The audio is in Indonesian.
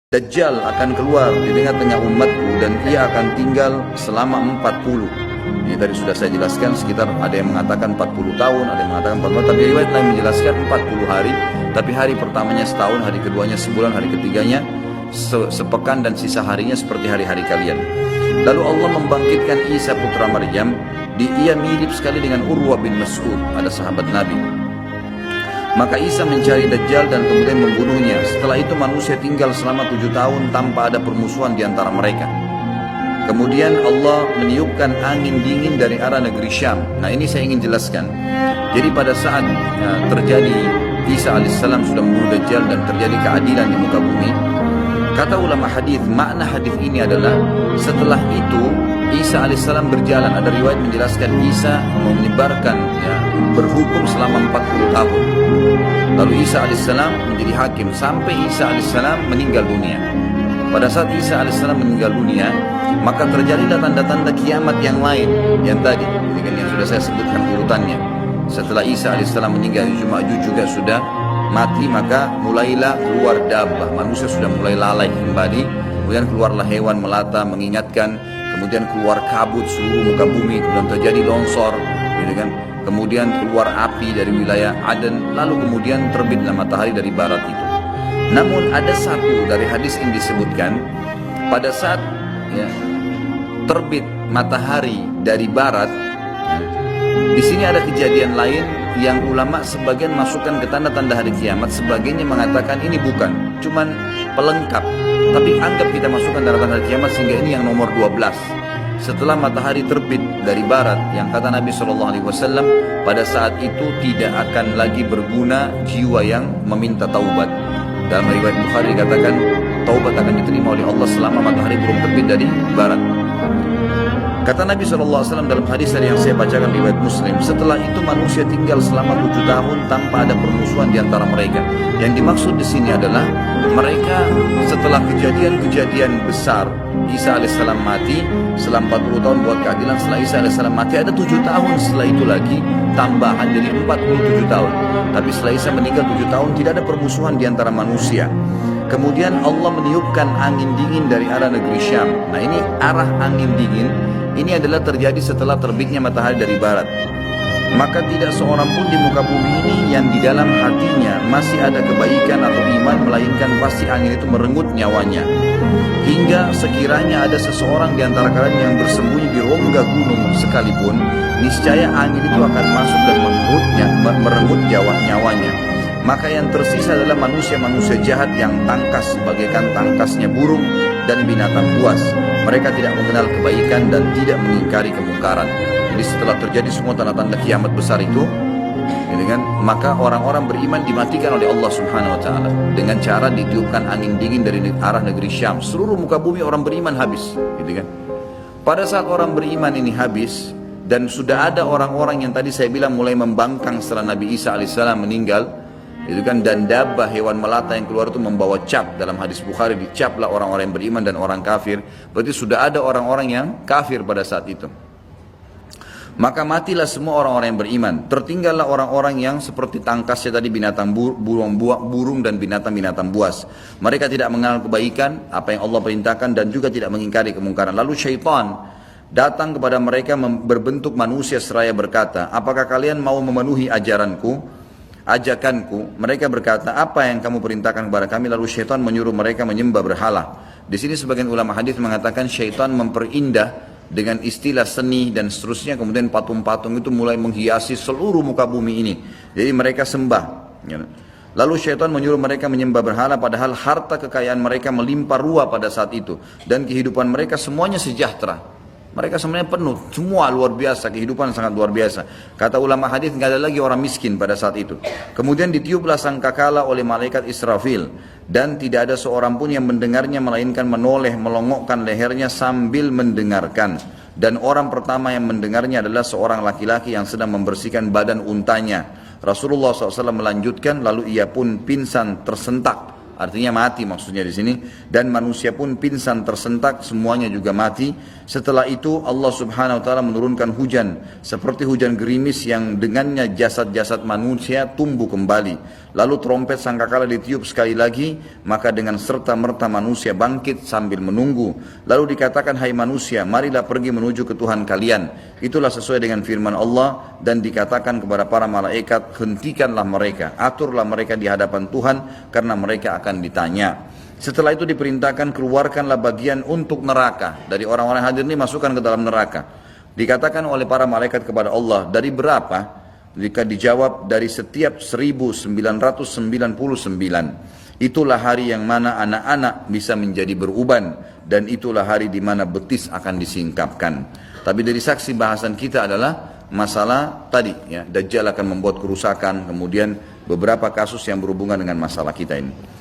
Dajjal akan keluar di tengah-tengah umatku dan ia akan tinggal selama 40. Ini tadi sudah saya jelaskan, sekitar ada yang mengatakan 40 tahun, ada yang mengatakan 40 tahun, tapi riwayat lain menjelaskan 40 hari, tapi hari pertamanya setahun, hari keduanya sebulan, hari ketiganya sepekan dan sisa harinya seperti hari-hari kalian. Lalu Allah membangkitkan Isa putra Maryam, ia mirip sekali dengan Urwa bin Mas'ud, ada sahabat Nabi. Maka Isa mencari Dajjal dan kemudian membunuhnya. Setelah itu manusia tinggal selama 7 tahun tanpa ada permusuhan di antara mereka. Kemudian Allah meniupkan angin dingin dari arah negeri Syam. Nah, ini saya ingin jelaskan. Jadi pada saat terjadi Isa alaihissalam sudah membunuh Dajjal dan terjadi keadilan di muka bumi, kata ulama hadis, makna hadis ini adalah setelah itu Isa alaihissalam berjalan. Ada riwayat menjelaskan Isa menyebarkan, berhukum selama 40 tahun. Lalu Isa alaihissalam menjadi hakim sampai Isa alaihissalam meninggal dunia. Pada saat Isa alaihissalam meninggal dunia, maka terjadilah tanda-tanda kiamat yang lain yang tadi, dengan yang sudah saya sebutkan urutannya. Setelah Isa alaihissalam meninggal, Ya'juj juga sudah mati, maka mulailah keluar dabbah, manusia sudah mulai lalai kembali. Kemudian keluarlah hewan melata mengingatkan, kemudian keluar kabut seluruh muka bumi, kemudian terjadi longsor, gitu kan? Kemudian keluar api dari wilayah Aden, lalu kemudian terbitlah matahari dari barat itu. Namun ada satu dari hadis yang disebutkan, pada saat terbit matahari dari barat, di sini ada kejadian lain yang ulama sebagian masukkan ke tanda-tanda hari kiamat, sebagiannya mengatakan ini bukan, cuman pelengkap. Tapi anggap kita masukkan tanda-tanda hari kiamat sehingga ini yang nomor 12. Setelah matahari terbit dari barat, yang kata Nabi SAW, pada saat itu tidak akan lagi berguna jiwa yang meminta taubat. Dalam riwayat Bukhari dikatakan taubat akan diterima oleh Allah selama matahari belum terbit dari barat. Kata Nabi SAW dalam hadis yang saya bacakan riwayat Muslim, setelah itu manusia tinggal selama 7 tahun tanpa ada permusuhan di antara mereka. Yang dimaksud di sini adalah mereka setelah kejadian-kejadian besar, Isa alaihissalam mati, setelah 40 tahun buat keadilan, setelah Isa alaihissalam mati ada 7 tahun setelah itu lagi tambahan jadi 47 tahun. Tapi setelah Isa meninggal 7 tahun tidak ada permusuhan di antara manusia. Kemudian Allah meniupkan angin dingin dari arah negeri Syam. Nah, ini arah angin dingin ini adalah terjadi setelah terbitnya matahari dari barat. Maka tidak seorang pun di muka bumi ini yang di dalam hatinya masih ada kebaikan atau iman, melainkan pasti angin itu merenggut nyawanya. Hingga sekiranya ada seseorang di antara kalian yang bersembunyi di rongga gunung sekalipun, niscaya angin itu akan masuk dan merenggut nyawanya. Maka yang tersisa adalah manusia-manusia jahat yang tangkas bagaikan tangkasnya burung dan binatang buas. Mereka tidak mengenal kebaikan dan tidak mengingkari kemungkaran. Jadi setelah terjadi semua tanda-tanda kiamat besar itu, maka orang-orang beriman dimatikan oleh Allah Subhanahu Wa Taala dengan cara ditiupkan angin dingin dari arah negeri Syam. Seluruh muka bumi orang beriman habis, Pada saat orang beriman ini habis dan sudah ada orang-orang yang tadi saya bilang mulai membangkang setelah Nabi Isa alaihissalam meninggal, dan dabbah hewan melata yang keluar itu membawa cap. Dalam hadis Bukhari dicaplah orang-orang yang beriman dan orang kafir. Berarti sudah ada orang-orang yang kafir pada saat itu. Maka matilah semua orang-orang yang beriman. Tertinggallah orang-orang yang seperti tangkasnya tadi binatang burung dan binatang-binatang buas. Mereka tidak mengenal kebaikan, apa yang Allah perintahkan, dan juga tidak mengingkari kemungkaran. Lalu syaitan datang kepada mereka berbentuk manusia seraya berkata, apakah kalian mau memenuhi ajakanku? Mereka berkata, apa yang kamu perintahkan kepada kami? Lalu syaitan menyuruh mereka menyembah berhala. Di sini sebagian ulama hadis mengatakan syaitan memperindah dengan istilah seni dan seterusnya, kemudian patung-patung itu mulai menghiasi seluruh muka bumi ini. Jadi mereka sembah. Lalu syaitan menyuruh mereka menyembah berhala, padahal harta kekayaan mereka melimpah ruah pada saat itu, dan kehidupan mereka semuanya sejahtera. Mereka sebenarnya penuh, semua luar biasa, kehidupan sangat luar biasa. Kata ulama hadis, nggak ada lagi orang miskin pada saat itu. Kemudian ditiuplah sangkakala oleh malaikat Israfil, dan tidak ada seorang pun yang mendengarnya melainkan menoleh, melongokkan lehernya sambil mendengarkan. Dan orang pertama yang mendengarnya adalah seorang laki-laki yang sedang membersihkan badan untanya. Rasulullah SAW melanjutkan, lalu ia pun pingsan tersentak artinya mati maksudnya di sini, dan manusia pun pingsan tersentak, semuanya juga mati. Setelah itu Allah Subhanahu wa taala menurunkan hujan seperti hujan gerimis yang dengannya jasad-jasad manusia tumbuh kembali. Lalu trompet sangkakala ditiup sekali lagi, maka dengan serta-merta manusia bangkit sambil menunggu. Lalu dikatakan, hai manusia, marilah pergi menuju ke Tuhan kalian. Itulah sesuai dengan firman Allah, dan dikatakan kepada para malaikat, hentikanlah mereka, aturlah mereka di hadapan Tuhan, karena mereka akan ditanya. Setelah itu diperintahkan, keluarkanlah bagian untuk neraka. Dari orang-orang hadir ini masukkan ke dalam neraka. Dikatakan oleh para malaikat kepada Allah, dari berapa? Jika dijawab, dari setiap 1999. Itulah hari yang mana anak-anak bisa menjadi beruban, dan itulah hari di mana betis akan disingkapkan. Tapi dari saksi bahasan kita adalah masalah tadi, ya, Dajjal akan membuat kerusakan, kemudian beberapa kasus yang berhubungan dengan masalah kita ini.